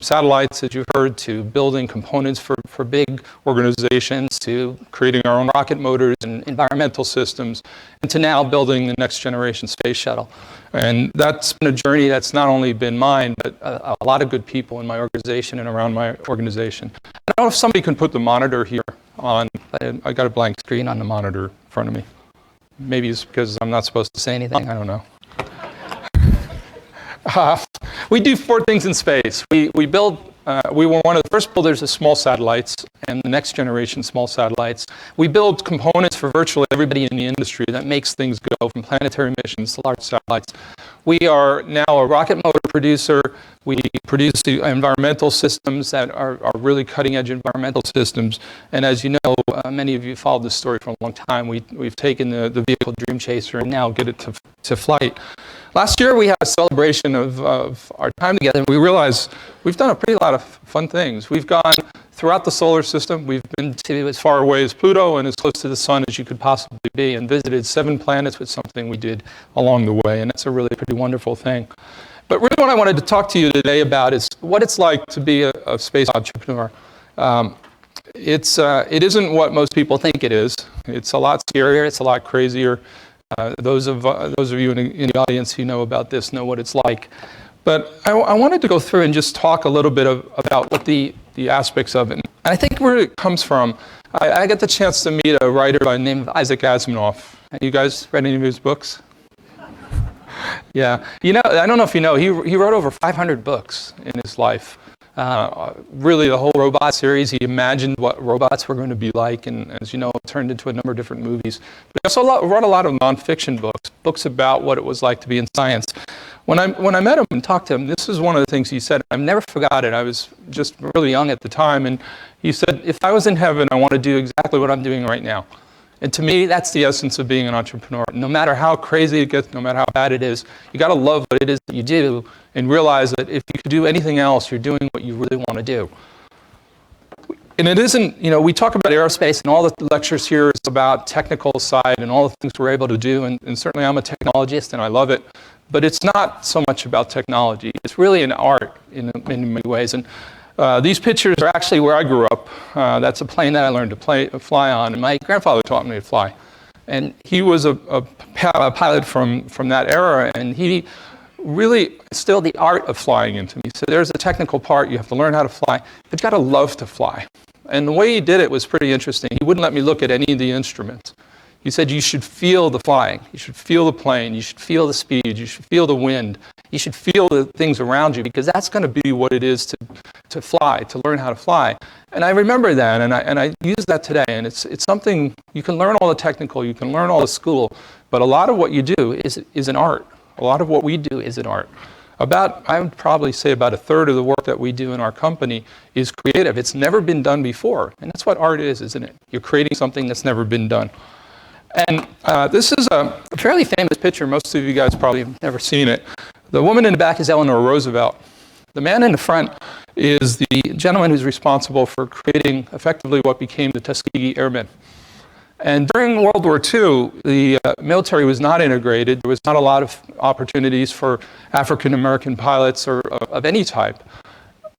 satellites, as you heard, to building components for big organizations, to creating our own rocket motors and environmental systems, and to now building the next generation space shuttle. And that's been a journey that's not only been mine, but a lot of good people in my organization and around my organization. I don't know if somebody can put the monitor here on. I got a blank screen on the monitor in front of me. Maybe it's because I'm not supposed to say anything. I don't know. We do 4 things in space. We were one of the first builders of small satellites and the next generation small satellites. We build components for virtually everybody in the industry that makes things go, from planetary missions to large satellites. We are now a rocket motor producer. We produce the environmental systems that are really cutting-edge environmental systems. And as you know, many of you followed this story for a long time. We've taken the vehicle Dream Chaser and now get it to flight. Last year, we had a celebration of our time together, and we realized we've done a pretty lot of fun things. We've gone throughout the solar system. We've been to as far away as Pluto and as close to the sun as you could possibly be, and visited 7 planets with something we did along the way, and that's a really pretty wonderful thing. But really what I wanted to talk to you today about is what it's like to be a space entrepreneur. It isn't what most people think it is. It's a lot scarier. It's a lot crazier. Those of you in the audience who know about this know what it's like. But I wanted to go through and just talk a little bit about what the aspects of it. And I think where it comes from, I got the chance to meet a writer by the name of Isaac Asimov. You guys read any of his books? Yeah. You know, I don't know if you know, he wrote over 500 books in his life. Really, the whole robot series, he imagined what robots were going to be like, and as you know, it turned into a number of different movies. But he also wrote a lot of nonfiction books about what it was like to be in science. When I met him and talked to him, this is one of the things he said. I've never forgot it. I was just really young at the time, and he said, if I was in heaven, I want to do exactly what I'm doing right now. And to me, that's the essence of being an entrepreneur. No matter how crazy it gets, no matter how bad it is, you got to love what it is that you do and realize that if you could do anything else, you're doing what you really want to do. And it isn't, you know, we talk about aerospace, and all the lectures here is about technical side and all the things we're able to do. And certainly I'm a technologist and I love it. But it's not so much about technology. It's really an art in many ways. And these pictures are actually where I grew up. That's a plane that I learned to fly on. And my grandfather taught me to fly. And he was a pilot from that era, and he really instilled the art of flying into me. So there's a technical part. You have to learn how to fly, but you got to love to fly. And the way he did it was pretty interesting. He wouldn't let me look at any of the instruments. He said, you should feel the flying. You should feel the plane. You should feel the speed. You should feel the wind. You should feel the things around you, because that's going to be what it is to fly, to learn how to fly. And I remember that, and I use that today. And it's something, you can learn all the technical, you can learn all the school, but a lot of what you do is an art. A lot of what we do is an art. I would probably say about 1/3 of the work that we do in our company is creative. It's never been done before. And that's what art is, isn't it? You're creating something that's never been done. And this is a fairly famous picture. Most of you guys probably have never seen it. The woman in the back is Eleanor Roosevelt. The man in the front is the gentleman who's responsible for creating effectively what became the Tuskegee Airmen. And during World War II, the military was not integrated. There was not a lot of opportunities for African-American pilots or of any type.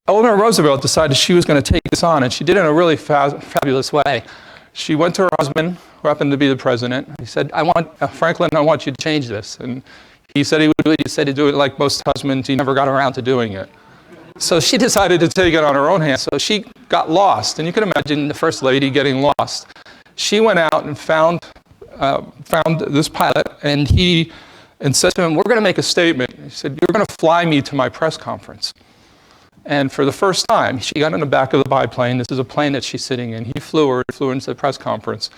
Eleanor Roosevelt decided she was going to take this on, and she did it in a really fabulous way. She went to her husband, who happened to be the president. He said, Franklin, I want you to change this. And he said he would do it. He said he'd do it like most husbands. He never got around to doing it. So she decided to take it on her own hands. So she got lost. And you can imagine the first lady getting lost. She went out and found this pilot, and said to him, we're going to make a statement. He said, you're going to fly me to my press conference. And for the first time, she got in the back of the biplane. This is a plane that she's sitting in. He flew into the press conference,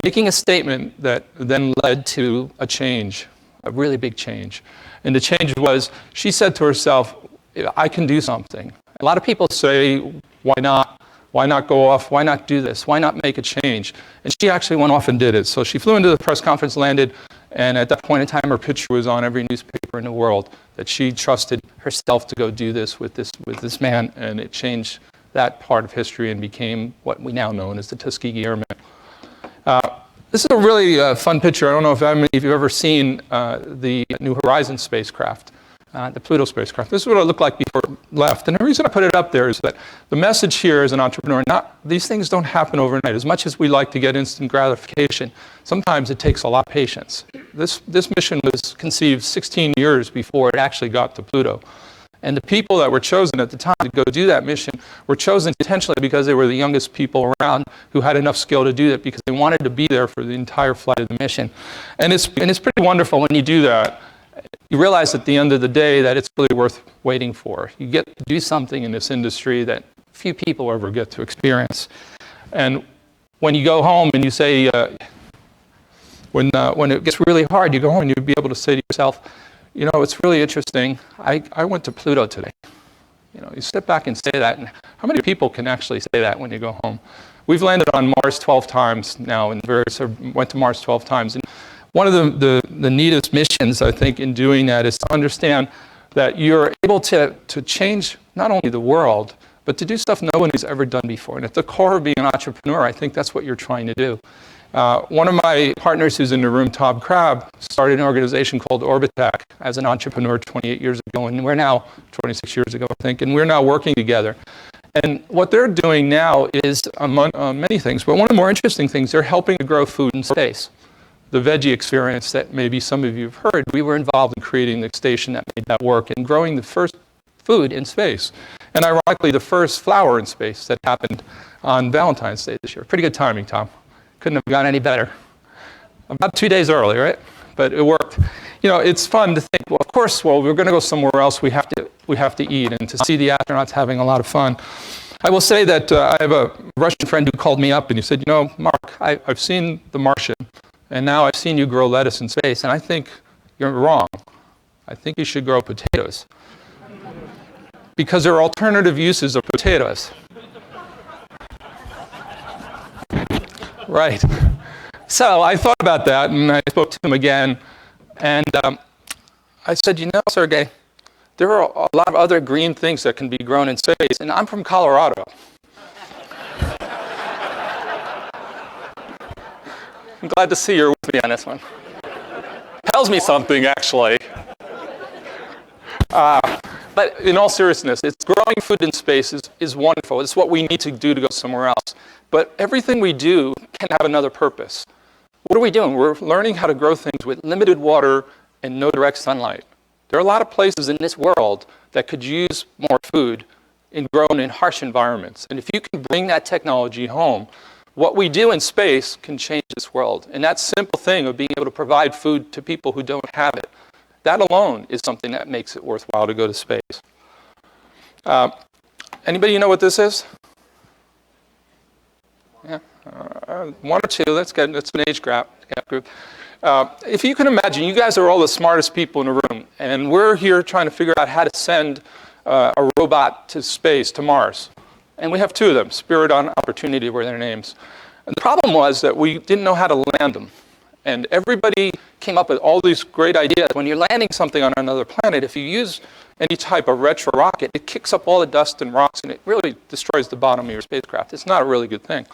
making a statement that then led to a change, a really big change. And the change was, she said to herself, I can do something. A lot of people say, why not? Why not go off? Why not do this? Why not make a change? And she actually went off and did it. So she flew into the press conference, landed, and at that point in time, her picture was on every newspaper in the world that she trusted herself to go do this with this man, and it changed that part of history and became what we now know as the Tuskegee Airmen. This is a really fun picture. I don't know if any of you have ever seen the New Horizons spacecraft. the Pluto spacecraft. This is what it looked like before it left. And the reason I put it up there is that the message here as an entrepreneur, these things don't happen overnight. As much as we like to get instant gratification, sometimes it takes a lot of patience. This mission was conceived 16 years before it actually got to Pluto. And the people that were chosen at the time to go do that mission were chosen intentionally because they were the youngest people around who had enough skill to do that because they wanted to be there for the entire flight of the mission. And it's pretty wonderful when you do that. You realize at the end of the day that it's really worth waiting for. You get to do something in this industry that few people ever get to experience. And when you go home and you say, when it gets really hard, you go home and you'll be able to say to yourself, you know, it's really interesting. I went to Pluto today. You know, you step back and say that. And how many people can actually say that when you go home? We've landed on Mars 12 times now, and went to Mars 12 times. And one of the neatest missions, I think, in doing that is to understand that you're able to change not only the world, but to do stuff no one has ever done before. And at the core of being an entrepreneur, I think that's what you're trying to do. One of my partners who's in the room, Tom Crabb, started an organization called Orbitech as an entrepreneur 28 years ago, and we're now 26 years ago, I think, and we're now working together. And what they're doing now is, among many things, but one of the more interesting things, they're helping to grow food in space. The veggie experience that maybe some of you have heard, we were involved in creating the station that made that work and growing the first food in space. And ironically, the first flower in space that happened on Valentine's Day this year. Pretty good timing, Tom. Couldn't have gone any better. About 2 days early, right? But it worked. You know, it's fun to think, well, of course, well, we're going to go somewhere else. We have to eat, and to see the astronauts having a lot of fun. I will say that I have a Russian friend who called me up and he said, you know, Mark, I've seen The Martian, and now I've seen you grow lettuce in space, and I think you're wrong. I think you should grow potatoes. Because there are alternative uses of potatoes. Right. So I thought about that, and I spoke to him again, and I said, you know, Sergey, there are a lot of other green things that can be grown in space, and I'm from Colorado. I'm glad to see you're with me on this one. Tells me something, actually. But in all seriousness, it's growing food in space is wonderful. It's what we need to do to go somewhere else. But everything we do can have another purpose. What are we doing? We're learning how to grow things with limited water and no direct sunlight. There are a lot of places in this world that could use more food grown in harsh environments. And if you can bring that technology home, what we do in space can change this world. And that simple thing of being able to provide food to people who don't have it, that alone is something that makes it worthwhile to go to space. Anybody know what this is? Yeah, one or two. That's an age gap group. If you can imagine, you guys are all the smartest people in the room, and we're here trying to figure out how to send a robot to space, to Mars. And we have two of them, Spirit and Opportunity were their names. And the problem was that we didn't know how to land them. And everybody came up with all these great ideas. When you're landing something on another planet, if you use any type of retro rocket, it kicks up all the dust and rocks, and it really destroys the bottom of your spacecraft. It's not a really good thing.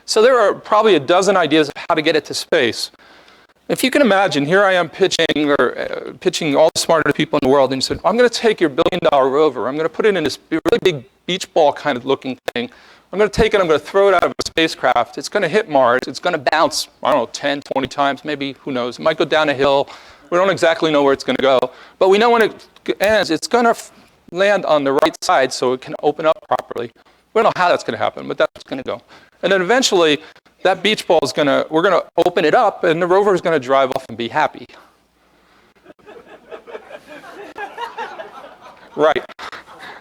So there are probably a dozen ideas of how to get it to space. If you can imagine, here I am pitching all the smartest people in the world, and you said, I'm going to take your billion-dollar rover, I'm going to put it in this really big beach ball kind of looking thing. I'm going to take it, I'm going to throw it out of a spacecraft. It's going to hit Mars. It's going to bounce, I don't know, 10, 20 times, maybe, who knows. It might go down a hill. We don't exactly know where it's going to go. But we know when it ends, it's going to land on the right side so it can open up properly. We don't know how that's going to happen, but that's what's going to go. And then eventually, that beach ball is we're going to open it up, and the rover is going to drive off and be happy. Right.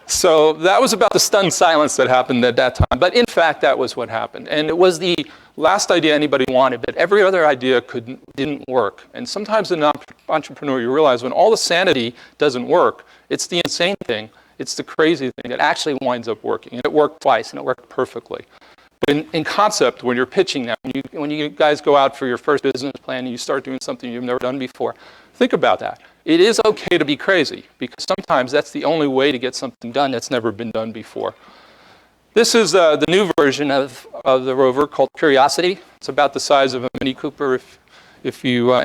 So that was about the stunned silence that happened at that time. But in fact, that was what happened. And it was the last idea anybody wanted, but every other idea didn't work. And sometimes in an entrepreneur, you realize when all the sanity doesn't work, it's the insane thing, it's the crazy thing that actually winds up working. And it worked twice, and it worked perfectly. But in concept, when you're pitching that, when you guys go out for your first business plan and you start doing something you've never done before, think about that. It is okay to be crazy, because sometimes that's the only way to get something done that's never been done before. This is the new version of the rover called Curiosity. It's about the size of a Mini Cooper and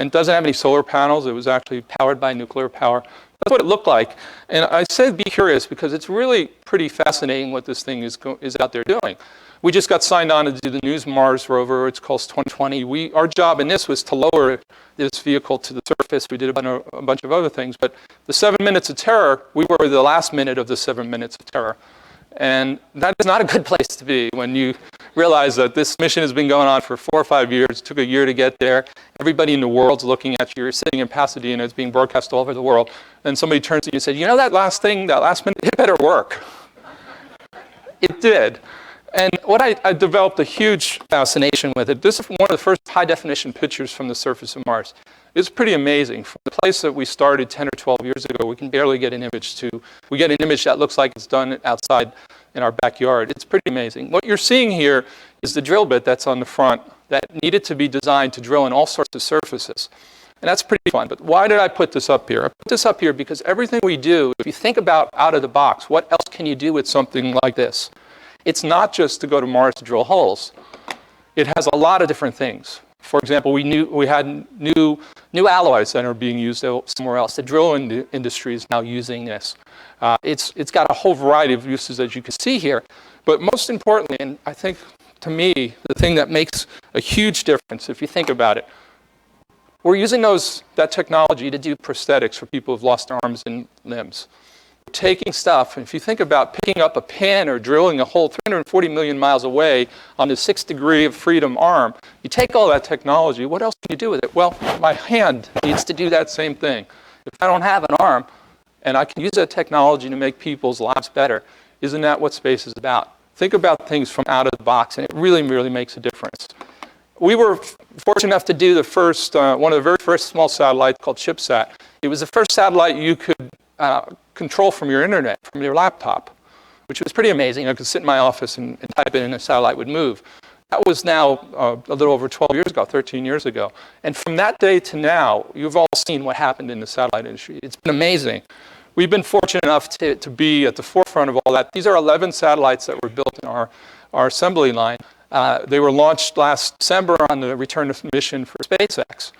it doesn't have any solar panels. It was actually powered by nuclear power. That's what it looked like. And I said be curious because it's really pretty fascinating what this thing is out there doing. We just got signed on to do the News Mars rover. It's called 2020. Our job in this was to lower this vehicle to the surface. We did a bunch of other things. But the 7 minutes of terror, we were the last minute of the 7 minutes of terror. And that is not a good place to be when you realize that this mission has been going on for 4 or 5 years. It took a year to get there. Everybody in the world's looking at you. You're sitting in Pasadena. It's being broadcast all over the world. And somebody turns to you and says, you know that last thing, that last minute, it better work. It did. And what I developed a huge fascination with it. This is one of the first high-definition pictures from the surface of Mars. It's pretty amazing. From the place that we started 10 or 12 years ago, we can barely get an image to. We get an image that looks like it's done outside in our backyard. It's pretty amazing. What you're seeing here is the drill bit that's on the front that needed to be designed to drill in all sorts of surfaces. And that's pretty fun. But why did I put this up here? I put this up here because everything we do, if you think about out of the box, what else can you do with something like this? It's not just to go to Mars to drill holes. It has a lot of different things. For example, we had new alloys that are being used somewhere else. The drilling industry is now using this. It's got a whole variety of uses, as you can see here. But most importantly, and I think to me, the thing that makes a huge difference, if you think about it, we're using that technology to do prosthetics for people who've lost arms and limbs. Taking stuff, and if you think about picking up a pin or drilling a hole 340 million miles away on the 6th degree of freedom arm, you take all that technology, what else can you do with it? Well, my hand needs to do that same thing. If I don't have an arm, and I can use that technology to make people's lives better, isn't that what space is about? Think about things from out of the box, and it really, really makes a difference. We were fortunate enough to do one of the very first small satellites called ChipSat. It was the first satellite you could control from your internet, from your laptop, which was pretty amazing. I could sit in my office and type it in and the satellite would move. That was now a little over 12 years ago, 13 years ago. And from that day to now, you've all seen what happened in the satellite industry. It's been amazing. We've been fortunate enough to be at the forefront of all that. These are 11 satellites that were built in our assembly line. They were launched last December on the return of mission for SpaceX.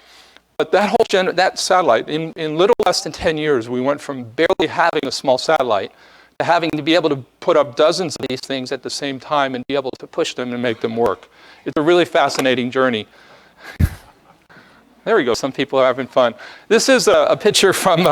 But that satellite, in little less than 10 years, we went from barely having a small satellite to having to be able to put up dozens of these things at the same time and be able to push them and make them work. It's a really fascinating journey. There we go. Some people are having fun. This is a picture from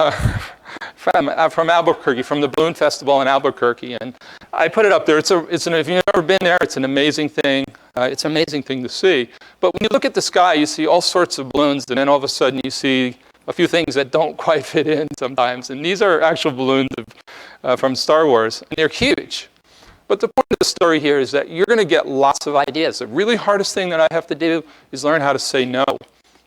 Albuquerque, from the Balloon Festival in Albuquerque, and I put it up there. If you've never been there, it's an amazing thing. It's an amazing thing to see. But when you look at the sky, you see all sorts of balloons, and then all of a sudden you see a few things that don't quite fit in sometimes. And these are actual balloons from Star Wars, and they're huge. But the point of the story here is that you're going to get lots of ideas. The really hardest thing that I have to do is learn how to say no,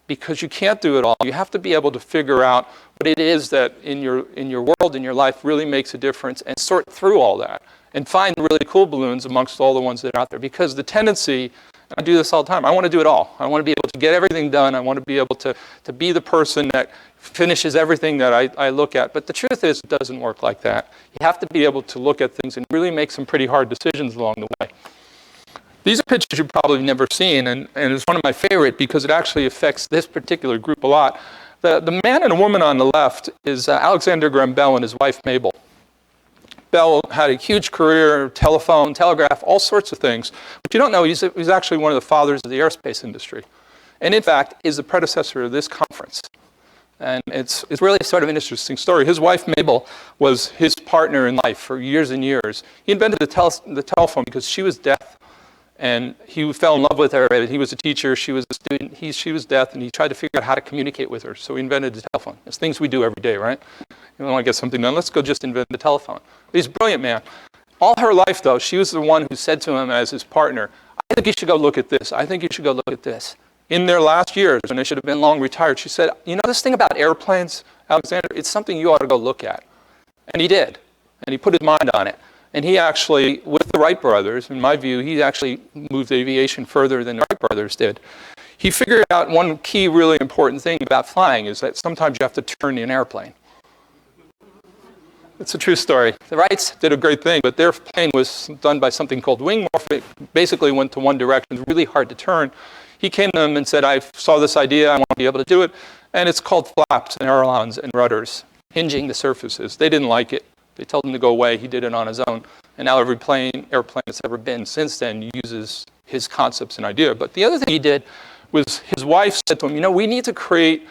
because you can't do it all. You have to be able to figure out what it is that in your world, in your life, really makes a difference and sort through all that and find really cool balloons amongst all the ones that are out there. Because the tendency, and I do this all the time, I want to do it all. I want to be able to get everything done. I want to be able to be the person that finishes everything that I look at. But the truth is, it doesn't work like that. You have to be able to look at things and really make some pretty hard decisions along the way. These are pictures you've probably never seen, and it's one of my favorite because it actually affects this particular group a lot. The man and a woman on the left is Alexander Graham Bell and his wife, Mabel. Bell had a huge career, telephone, telegraph, all sorts of things. But you don't know, he's actually one of the fathers of the aerospace industry. And in fact, is the predecessor of this conference. And it's really sort of an interesting story. His wife, Mabel, was his partner in life for years and years. He invented the telephone because she was deaf. And he fell in love with her. He was a teacher, she was a student, she was deaf, and he tried to figure out how to communicate with her. So he invented the telephone. It's things we do every day, right? You want to get something done, let's go just invent the telephone. But he's a brilliant man. All her life, though, she was the one who said to him as his partner, I think you should go look at this. I think you should go look at this. In their last years, when they should have been long retired, she said, you know this thing about airplanes, Alexander, it's something you ought to go look at. And he did. And he put his mind on it. And he actually, with the Wright brothers, in my view, he actually moved aviation further than the Wright brothers did. He figured out one key really important thing about flying is that sometimes you have to turn an airplane. It's a true story. The Wrights did a great thing, but their plane was done by something called wing morph. It basically went to one direction, really hard to turn. He came to them and said, I saw this idea, I want to be able to do it, and it's called flaps and ailerons and rudders. hinging the surfaces. They didn't like it. They told him to go away. He did it on his own. And now every airplane that's ever been since then uses his concepts and idea. But the other thing he did was his wife said to him, we need to create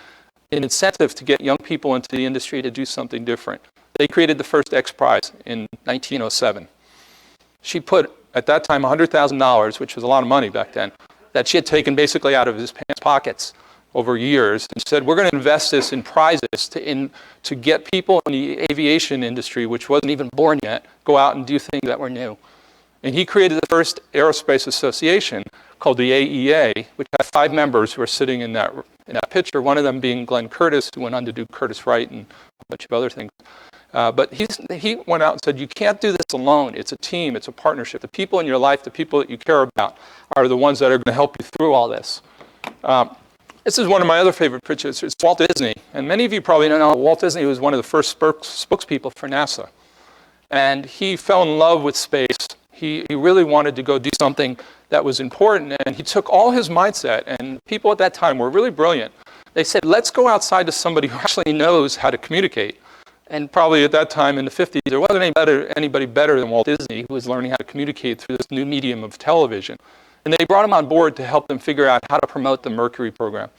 an incentive to get young people into the industry to do something different. They created the first X Prize in 1907. She put, at that time, $100,000, which was a lot of money back then, that she had taken basically out of his pants pockets over years, and said, we're going to invest this in prizes to get people in the aviation industry, which wasn't even born yet, go out and do things that were new. And he created the first aerospace association called the AEA, which had 5 members who are sitting in that picture, one of them being Glenn Curtis, who went on to do Curtiss Wright and a bunch of other things. But he went out and said, you can't do this alone. It's a team. It's a partnership. The people in your life, the people that you care about, are the ones that are going to help you through all this. This is one of my other favorite pictures. It's Walt Disney. And many of you probably don't know, Walt Disney was one of the first spokespeople for NASA. And he fell in love with space. He really wanted to go do something that was important. And he took all his mindset, and people at that time were really brilliant. They said, let's go outside to somebody who actually knows how to communicate. And probably at that time in the 50s, there wasn't anybody better than Walt Disney who was learning how to communicate through this new medium of television. And they brought him on board to help them figure out how to promote the Mercury program.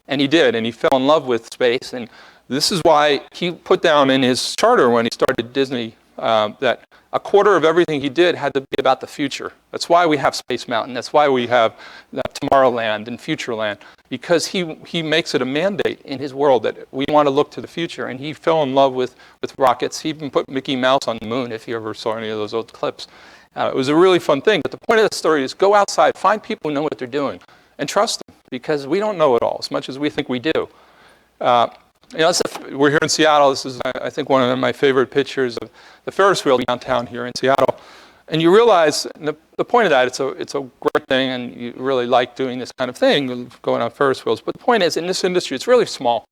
And he did, and he fell in love with space. And this is why he put down in his charter when he started Disney that a quarter of everything he did had to be about the future. That's why we have Space Mountain. That's why we have Tomorrowland and Futureland, because he makes it a mandate in his world that we want to look to the future. And he fell in love with rockets. He even put Mickey Mouse on the moon, if you ever saw any of those old clips. It was a really fun thing. But the point of the story is go outside, find people who know what they're doing, and trust them, because we don't know it all as much as we think we do. We're here in Seattle. This is, I think, one of my favorite pictures of the Ferris wheel downtown here in Seattle. And you realize, and the point of that, it's a great thing, and you really like doing this kind of thing, going on Ferris wheels. But the point is, in this industry, it's really small.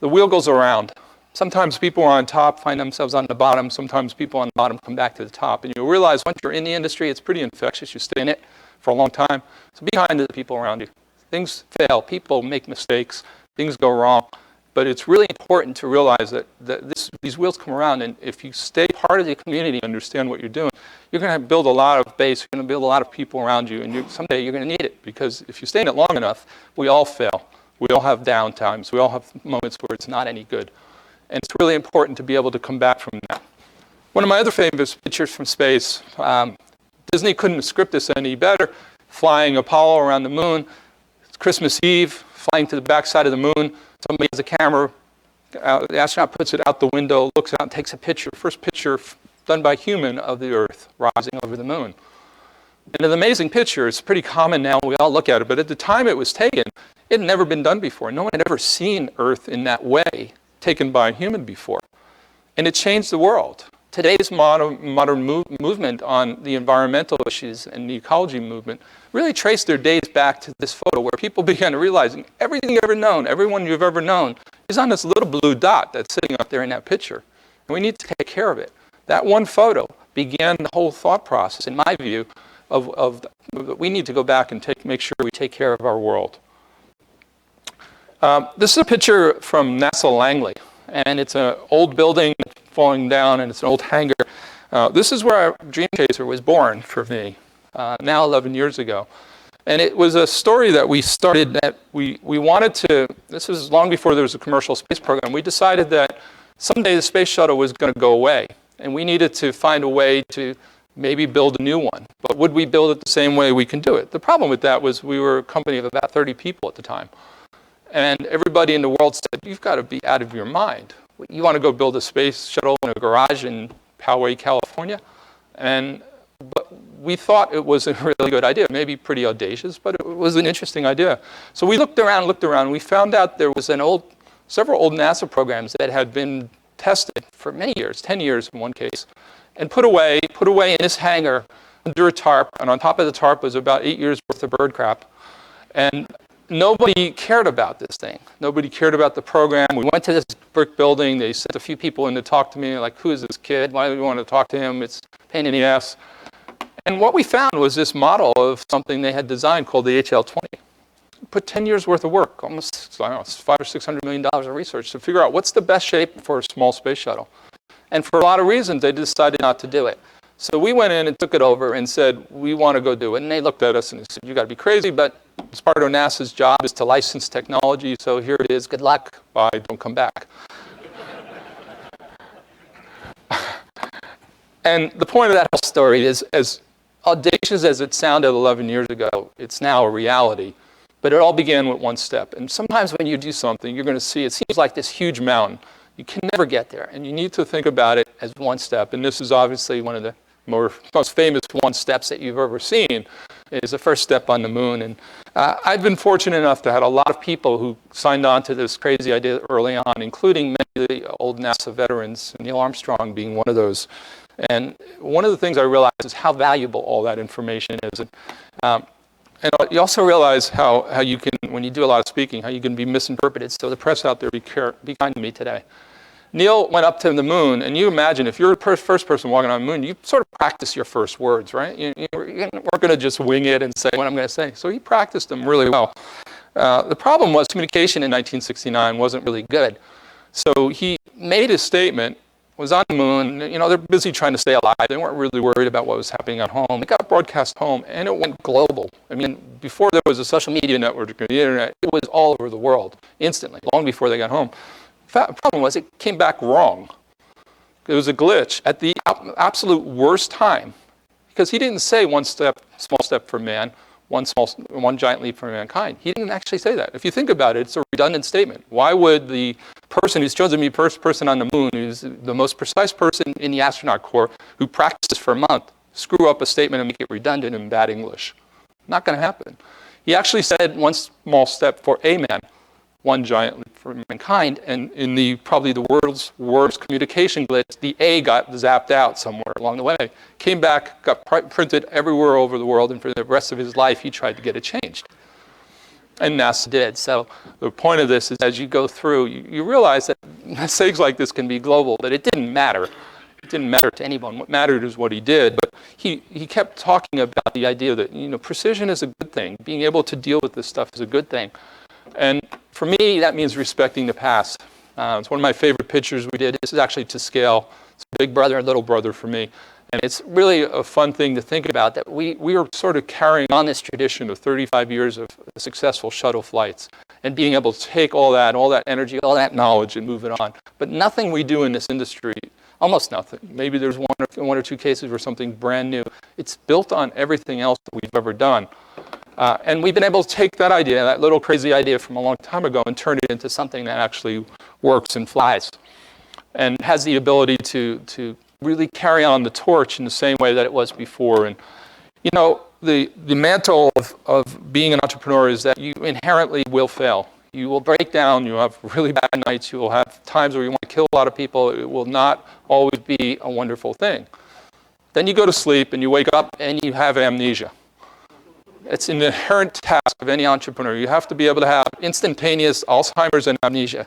The wheel goes around. Sometimes people on top find themselves on the bottom. Sometimes people on the bottom come back to the top. And you realize once you're in the industry, it's pretty infectious. You stay in it for a long time. So be kind to the people around you. Things fail. People make mistakes. Things go wrong. But it's really important to realize that these wheels come around. And if you stay part of the community, understand what you're doing, you're going to build a lot of base. You're going to build a lot of people around you. And someday you're going to need it. Because if you stay in it long enough, we all fail. We all have down times. We all have moments where it's not any good. And it's really important to be able to come back from that. One of my other famous pictures from space, Disney couldn't script this any better, flying Apollo around the moon. It's Christmas Eve, flying to the backside of the moon. Somebody has a camera. The astronaut puts it out the window, looks out and takes a picture. First picture done by human of the Earth rising over the moon. And an amazing picture. It's pretty common now. We all look at it. But at the time it was taken, it had never been done before. No one had ever seen Earth in that way, taken by a human before. And it changed the world. Today's modern movement on the environmental issues and the ecology movement really traced their days back to this photo where people began realizing everything you've ever known, everyone you've ever known, is on this little blue dot that's sitting up there in that picture. And we need to take care of it. That one photo began the whole thought process, in my view, of we need to go back and make sure we take care of our world. This is a picture from NASA Langley, and it's an old building falling down, and it's an old hangar. This is where Dream Chaser was born for me, now 11 years ago. And it was a story that we started that we wanted to, this was long before there was a commercial space program, we decided that someday the space shuttle was going to go away, and we needed to find a way to maybe build a new one. But would we build it the same way we can do it? The problem with that was we were a company of about 30 people at the time. And everybody in the world said, you've got to be out of your mind. You want to go build a space shuttle in a garage in Poway, California? But we thought it was a really good idea, maybe pretty audacious, but it was an interesting idea. So we looked around, and we found out there was several old NASA programs that had been tested for many years, 10 years in one case, and put away in this hangar under a tarp, and on top of the tarp was about 8 years worth of bird crap. And nobody cared about this thing. Nobody cared about the program. We went to this brick building. They sent a few people in to talk to me, like, who is this kid? Why do we want to talk to him? It's a pain in the ass. And what we found was this model of something they had designed called the HL-20. put 10 years worth of work, almost, I don't know, $500 or $600 million of research to figure out what's the best shape for a small space shuttle. And for a lot of reasons, they decided not to do it. So we went in and took it over and said, we want to go do it. And they looked at us and they said, you got to be crazy, but it's part of NASA's job is to license technology, so here it is, good luck, bye, don't come back. And the point of that whole story is, as audacious as it sounded 11 years ago, it's now a reality. But it all began with one step. And sometimes when you do something, you're going to see it seems like this huge mountain. You can never get there. And you need to think about it as one step. And this is obviously one of the most famous one steps that you've ever seen, is the first step on the moon. And I've been fortunate enough to have a lot of people who signed on to this crazy idea early on, including many of the old NASA veterans, Neil Armstrong being one of those. And one of the things I realized is how valuable all that information is. And you also realize how you can, when you do a lot of speaking, how you can be misinterpreted. So the press out there, be kind to me today. Neil went up to the moon, and you imagine if you're the first person walking on the moon, you sort of practice your first words, right? You weren't going to just wing it and say what I'm going to say. So he practiced them really well. The problem was communication in 1969 wasn't really good. So he made his statement, was on the moon. You know, they're busy trying to stay alive. They weren't really worried about what was happening at home. It got broadcast home, and it went global. I mean, before there was a social media network or the internet, it was all over the world instantly, long before they got home. The problem was it came back wrong. It was a glitch at the absolute worst time, because he didn't say one step, small step for man, one giant leap for mankind. He didn't actually say that. If you think about it, it's a redundant statement. Why would the person who's chosen to be first person on the moon, who's the most precise person in the astronaut corps, who practices for a month, screw up a statement and make it redundant in bad English? Not going to happen. He actually said one small step for a man, one giant leap for mankind, and in probably the world's worst communication glitch, the A got zapped out somewhere along the way. Came back, got printed everywhere over the world, and for the rest of his life, he tried to get it changed. And NASA did. So the point of this is, as you go through, you realize that mistakes like this can be global, but it didn't matter. It didn't matter to anyone. What mattered is what he did. But he kept talking about the idea that, you know, precision is a good thing. Being able to deal with this stuff is a good thing. And for me, that means respecting the past. It's one of my favorite pictures we did. This is actually to scale. It's big brother and little brother for me. And it's really a fun thing to think about, that we are sort of carrying on this tradition of 35 years of successful shuttle flights and being able to take all that energy, all that knowledge and move it on. But nothing we do in this industry, almost nothing. Maybe there's one or two cases where something brand new. It's built on everything else that we've ever done. And we've been able to take that idea, that little crazy idea from a long time ago, and turn it into something that actually works and flies and has the ability to really carry on the torch in the same way that it was before. And, you know, the mantle of being an entrepreneur is that you inherently will fail. You will break down. You'll have really bad nights. You will have times where you want to kill a lot of people. It will not always be a wonderful thing. Then you go to sleep and you wake up and you have amnesia. It's an inherent task of any entrepreneur. You have to be able to have instantaneous Alzheimer's and amnesia.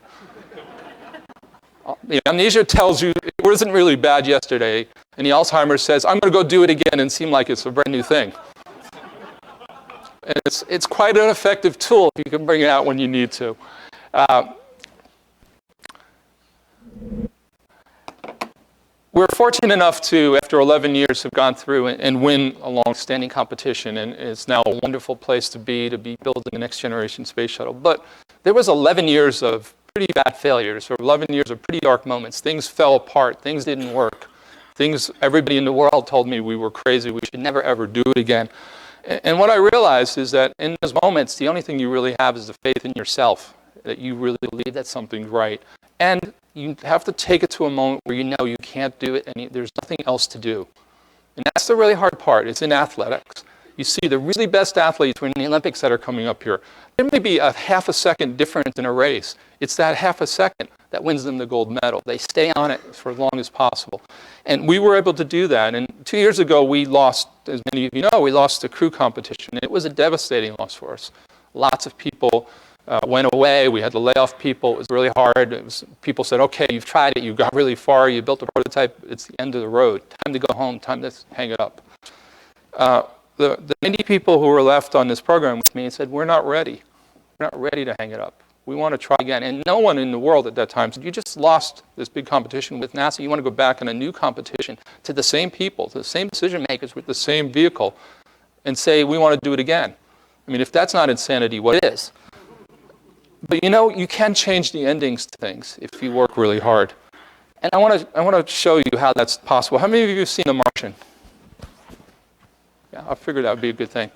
The amnesia tells you it wasn't really bad yesterday, and the Alzheimer's says, I'm going to go do it again and seem like it's a brand new thing. And it's quite an effective tool if you can bring it out when you need to. We're fortunate enough to, after 11 years, have gone through and win a long-standing competition, and it's now a wonderful place to be building the next generation space shuttle. But there was 11 years of pretty bad failures, or 11 years of pretty dark moments. Things fell apart. Things didn't work. Everybody in the world told me we were crazy. We should never, ever do it again. And what I realized is that in those moments, the only thing you really have is the faith in yourself, that you really believe that something's right. And you have to take it to a moment where you know you can't do it and there's nothing else to do. And that's the really hard part. It's in athletics. You see the really best athletes in the Olympics that are coming up here. There may be a half a second difference in a race. It's that half a second that wins them the gold medal. They stay on it for as long as possible. And we were able to do that. And 2 years ago, we lost, as many of you know, we lost the crew competition. It was a devastating loss for us. Lots of people went away. We had to lay off people. It was really hard. People said, okay, you've tried it. You got really far. You built a prototype. It's the end of the road. Time to go home. Time to hang it up. The 90 people who were left on this program with me said, we're not ready. We're not ready to hang it up. We want to try again. And no one in the world at that time said, you just lost this big competition with NASA. You want to go back in a new competition to the same people, to the same decision makers with the same vehicle, and say, we want to do it again. I mean, if that's not insanity, what is? But you know, you can change the endings to things if you work really hard. And I want to show you how that's possible. How many of you have seen The Martian? Yeah, I figured that would be a good thing.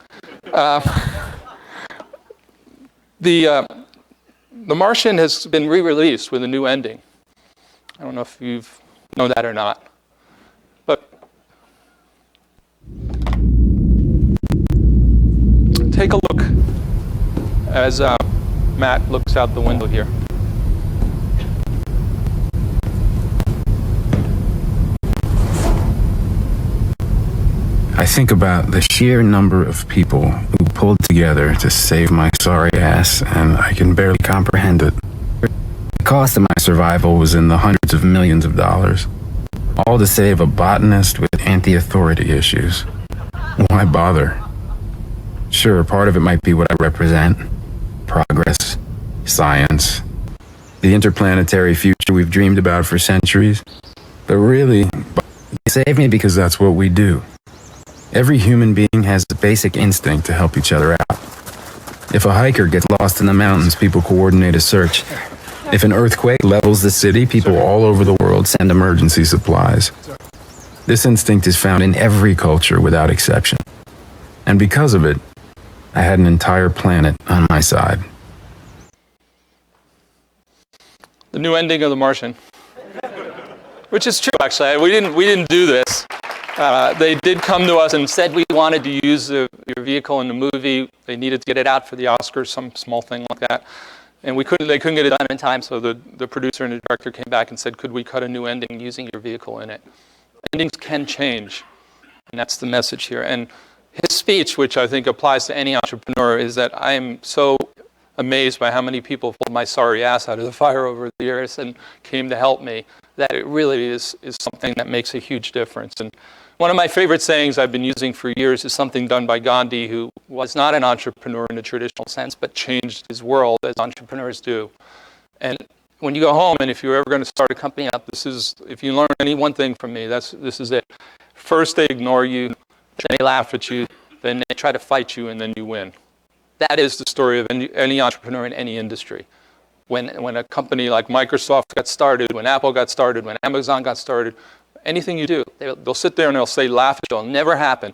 The Martian has been re-released with a new ending. I don't know if you know that or not. But take a look as Matt looks out the window here. I think about the sheer number of people who pulled together to save my sorry ass, and I can barely comprehend it. The cost of my survival was in the hundreds of millions of dollars, all to save a botanist with anti-authority issues. Why bother? Sure, part of it might be what I represent. Progress, science, the interplanetary future we've dreamed about for centuries. But really, they save me because that's what we do. Every human being has the basic instinct to help each other out. If a hiker gets lost in the mountains, people coordinate a search. If an earthquake levels the city, people all over the world send emergency supplies. This instinct is found in every culture without exception. And because of it, I had an entire planet on my side. The new ending of The Martian. Which is true, actually. We didn't do this. They did come to us and said we wanted to use your vehicle in the movie. They needed to get it out for the Oscars, some small thing like that. And they couldn't get it done in time, so the producer and the director came back and said, could we cut a new ending using your vehicle in it? Endings can change, and that's the message here. And his speech, which I think applies to any entrepreneur, is that I am so amazed by how many people pulled my sorry ass out of the fire over the years and came to help me, that it really is something that makes a huge difference. And one of my favorite sayings I've been using for years is something done by Gandhi, who was not an entrepreneur in the traditional sense, but changed his world as entrepreneurs do. And when you go home, and if you're ever going to start a company up, if you learn any one thing from me, this is it. First they ignore you, then they laugh at you, then they try to fight you, and then you win. That is the story of any entrepreneur in any industry. When a company like Microsoft got started, when Apple got started, when Amazon got started, anything you do, they'll sit there and they'll say, laugh at you, it'll never happen.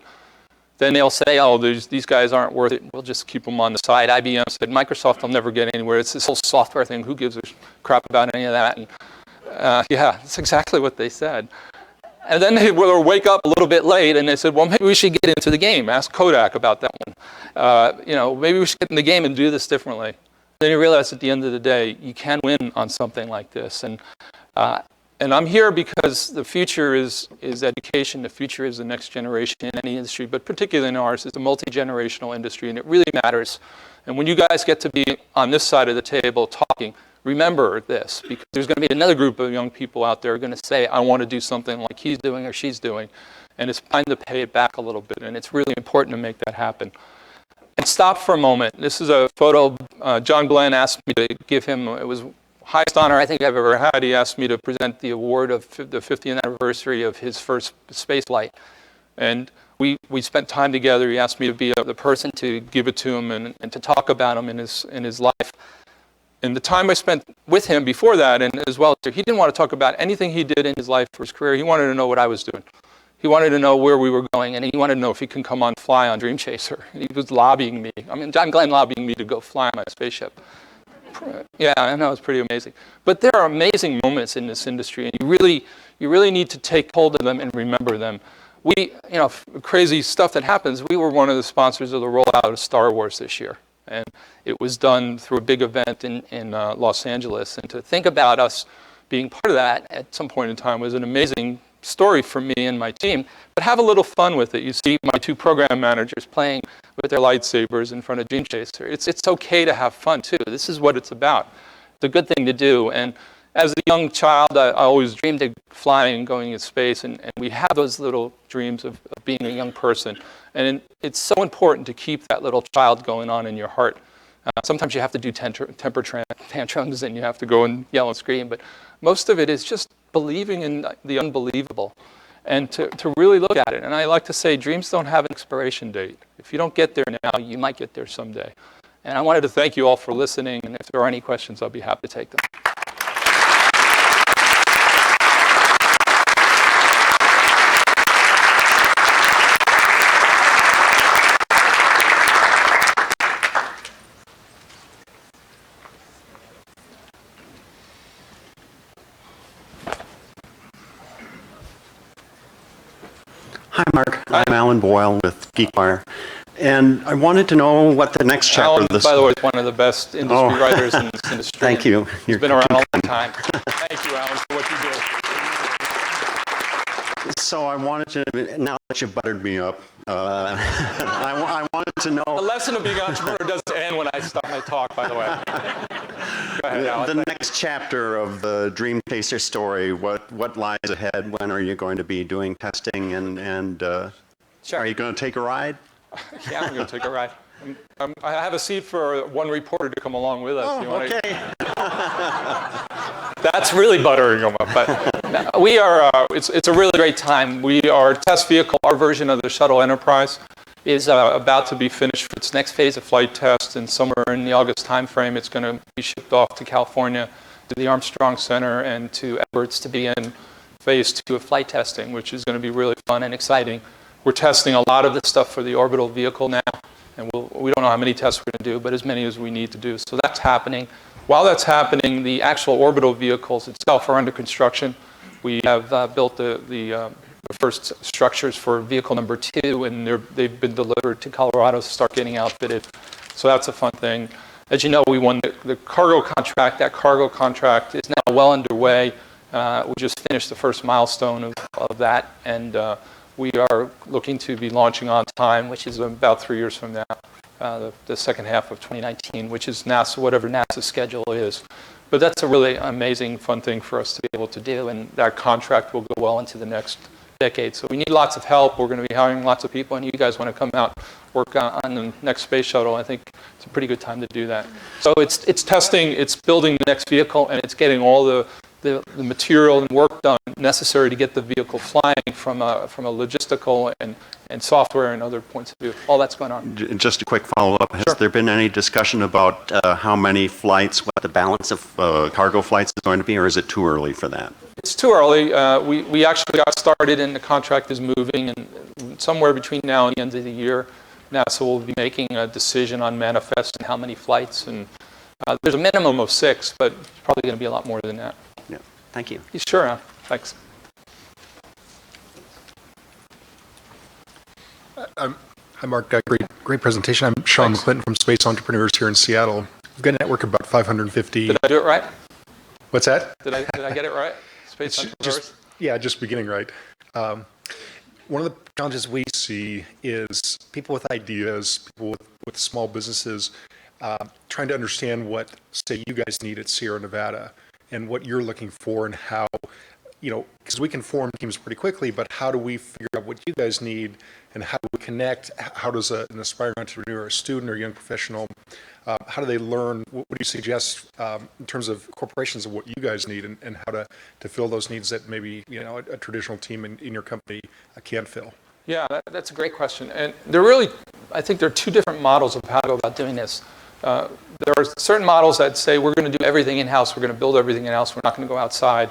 Then they'll say, oh, these guys aren't worth it. We'll just keep them on the side. IBM said, Microsoft will never get anywhere. It's this whole software thing. Who gives a crap about any of that? And yeah, that's exactly what they said. And then they will wake up a little bit late and they said, well, maybe we should get into the game. Ask Kodak about that one. Maybe we should get in the game and do this differently. Then you realize at the end of the day, you can win on something like this. And I'm here because the future is education. The future is the next generation in any industry, but particularly in ours. It's a multi-generational industry, and it really matters. And when you guys get to be on this side of the table talking, remember this, because there's going to be another group of young people out there who are going to say, I want to do something like he's doing or she's doing. And it's time to pay it back a little bit, and it's really important to make that happen. And stop for a moment. This is a photo John Glenn asked me to give him. It was highest honor I think I've ever had. He asked me to present the award of the 50th anniversary of his first space flight. And we spent time together. He asked me to be the person to give it to him and to talk about him in his life. And the time I spent with him before that, and as well, he didn't want to talk about anything he did in his life or his career. He wanted to know what I was doing. He wanted to know where we were going, and he wanted to know if he can come on fly on Dream Chaser. He was lobbying me. I mean, John Glenn lobbying me to go fly on my spaceship. Yeah, I know, it's pretty amazing. But there are amazing moments in this industry, and you really need to take hold of them and remember them. Crazy stuff that happens. We were one of the sponsors of the rollout of Star Wars this year, and it was done through a big event in Los Angeles. And to think about us being part of that at some point in time was an amazing story for me and my team, but have a little fun with it. You see my two program managers playing with their lightsabers in front of Dream Chaser. It's okay to have fun too. This is what it's about. It's a good thing to do. And as a young child, I always dreamed of flying and going into space, and we have those little dreams of being a young person. And it's so important to keep that little child going on in your heart. Sometimes you have to do temper tantrums and you have to go and yell and scream, but most of it is just believing in the unbelievable and to really look at it. And I like to say dreams don't have an expiration date. If you don't get there now, you might get there someday. And I wanted to thank you all for listening, and if there are any questions, I'll be happy to take them. Hi, Mark. I'm Alan Boyle with GeekWire. And I wanted to know what the next chapter Alan, of this... by the way, is one of the best industry writers in this industry. Thank you. He's been around a long time. Thank you, Alan, for what you do. So I wanted to, now that you've buttered me up, I wanted to know... The lesson of being an entrepreneur doesn't end when I stop my talk, by the way. Go ahead, Alan. The next chapter of the Dream Chaser story, what lies ahead? When are you going to be doing testing and Sure. Are you going to take a ride? Yeah, I'm going to take a ride. I have a seat for one reporter to come along with us. Oh, okay. That's really buttering them up. But we are. It's a really great time. Our test vehicle, our version of the Shuttle Enterprise, is about to be finished for its next phase of flight test, and somewhere in the August timeframe, it's going to be shipped off to California, to the Armstrong Center, and to Edwards to begin phase 2 of flight testing, which is going to be really fun and exciting. We're testing a lot of the stuff for the orbital vehicle now, and we don't know how many tests we're going to do, but as many as we need to do. So that's happening. While that's happening, the actual orbital vehicles itself are under construction. We have built the first structures for vehicle number 2, and they've been delivered to Colorado to start getting outfitted. So that's a fun thing. As you know, we won the cargo contract. That cargo contract is now well underway. We just finished the first milestone of that, and we are looking to be launching on time, which is about 3 years from now, the second half of 2019, which is NASA, whatever NASA's schedule is. But that's a really amazing, fun thing for us to be able to do, and that contract will go well into the next decade. So we need lots of help. We're going to be hiring lots of people, and you guys want to come out, work on the next space shuttle. I think it's a pretty good time to do that. So it's testing, it's building the next vehicle, and it's getting all the material and work done necessary to get the vehicle flying from a logistical and software and other points of view. All that's going on. Just a quick follow-up. Has there been any discussion about how many flights, what the balance of cargo flights is going to be, or is it too early for that? It's too early. We actually got started and the contract is moving, and somewhere between now and the end of the year, NASA will be making a decision on manifest and how many flights. And there's a minimum of 6, but it's probably going to be a lot more than that. Yeah. Thank you. Sure. Thanks. Hi, Mark. Great presentation. I'm Sean McClinton from Space Entrepreneurs here in Seattle. We've got a network of about 550. Did I do it right? What's that? Did I get it right? Space Entrepreneurs? Just beginning right. One of the challenges we see is people with ideas, people with small businesses, trying to understand what, say, you guys need at Sierra Nevada and what you're looking for and how, because we can form teams pretty quickly, but how do we figure out what you guys need and how do we connect? How does an aspiring entrepreneur, a student or young professional, how do they learn? What do you suggest in terms of corporations of what you guys need and how to fill those needs that maybe a traditional team in your company can't fill? Yeah, that's a great question. And I think there are 2 different models of how to go about doing this. There are certain models that say we're going to do everything in-house, we're going to build everything in-house, we're not going to go outside.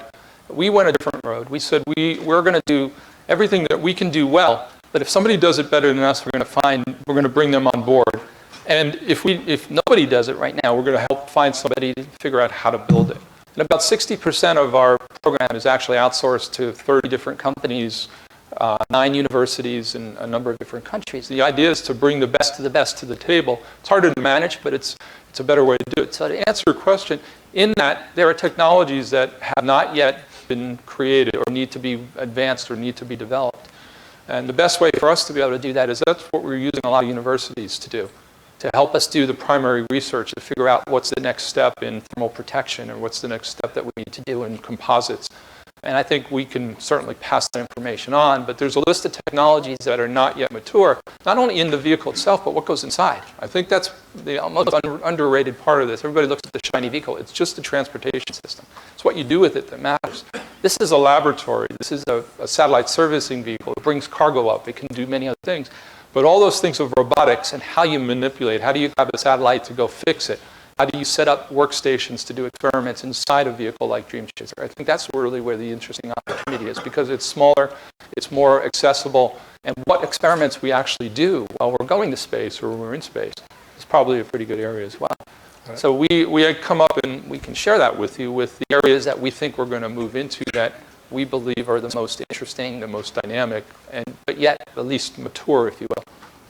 We went a different road. We said we're going to do everything that we can do well, but if somebody does it better than us, we're going to bring them on board. And if nobody does it right now, we're going to help find somebody to figure out how to build it. And about 60% of our program is actually outsourced to 30 different companies, 9 universities in a number of different countries. The idea is to bring the best to the table. It's harder to manage, but it's a better way to do it. So to answer your question, in that there are technologies that have not yet been created or need to be advanced or need to be developed. And the best way for us to be able to do that is that's what we're using a lot of universities to do, to help us do the primary research to figure out what's the next step in thermal protection or what's the next step that we need to do in composites. And I think we can certainly pass that information on, but there's a list of technologies that are not yet mature, not only in the vehicle itself, but what goes inside. I think that's the most underrated part of this. Everybody looks at the shiny vehicle. It's just the transportation system. It's what you do with it that matters. This is a laboratory. This is a satellite servicing vehicle. It brings cargo up. It can do many other things. But all those things of robotics and how you manipulate, how do you have a satellite to go fix it? How do you set up workstations to do experiments inside a vehicle like Dream Chaser? I think that's really where the interesting opportunity is, because it's smaller, it's more accessible, and what experiments we actually do while we're going to space or when we're in space is probably a pretty good area as well. Right. So we come up and we can share that with you with the areas that we think we're going to move into that we believe are the most interesting, the most dynamic, but yet at least mature, if you will,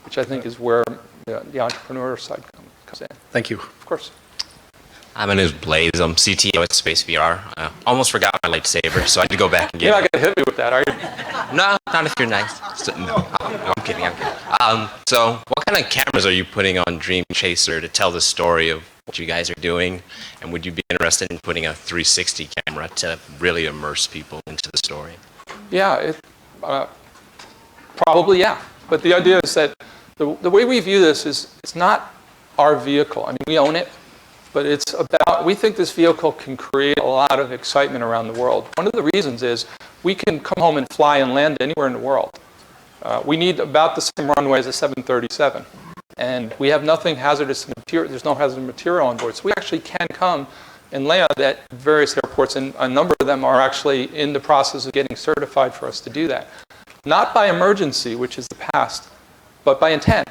which I think is where the entrepreneur side comes in. Thank you. Of course. Hi, my name is Blaze. I'm CTO at Space VR. Almost forgot my lightsaber, so I had to go back and get it. You're not going to hit me with that, are you? No, not if you're nice. So, no, I'm kidding. So what kind of cameras are you putting on Dream Chaser to tell the story of what you guys are doing? And would you be interested in putting a 360 camera to really immerse people into the story? Yeah, probably, yeah. But the idea is that the way we view this is it's not our vehicle. I mean, we own it, but it's about, we think this vehicle can create a lot of excitement around the world. One of the reasons is we can come home and fly and land anywhere in the world. We need about the same runway as a 737. And we have nothing hazardous material, there's no hazardous material on board. So we actually can come and land at various airports, and a number of them are actually in the process of getting certified for us to do that. Not by emergency, which is the past, but by intent.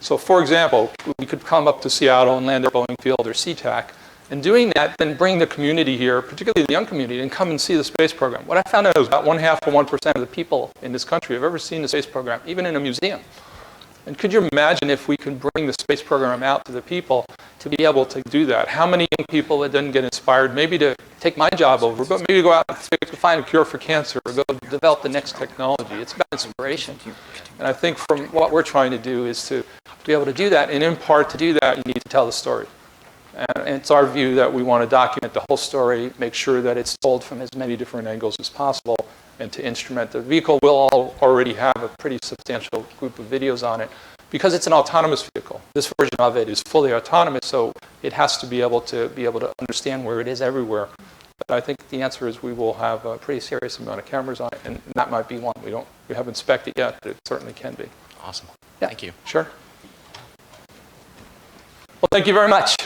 So for example, we could come up to Seattle and land at Boeing Field or SeaTac, and doing that, then bring the community here, particularly the young community, and come and see the space program. What I found out is about 1% of the people in this country have ever seen the space program, even in a museum. And could you imagine if we could bring the space program out to the people to be able to do that? How many young people would then get inspired maybe to take my job over, but maybe go out and find a cure for cancer or go develop the next technology? It's about inspiration. And I think from what we're trying to do is to be able to do that. And in part, to do that, you need to tell the story. And it's our view that we want to document the whole story, make sure that it's told from as many different angles as possible, and to instrument. The vehicle will already have a pretty substantial group of videos on it because it's an autonomous vehicle. This version of it is fully autonomous, so it has to be able to understand where it is everywhere. But I think the answer is we will have a pretty serious amount of cameras on it, and that might be one. We haven't spec'd it yet, but it certainly can be. Awesome. Yeah, Thank you. Sure. Well, thank you very much.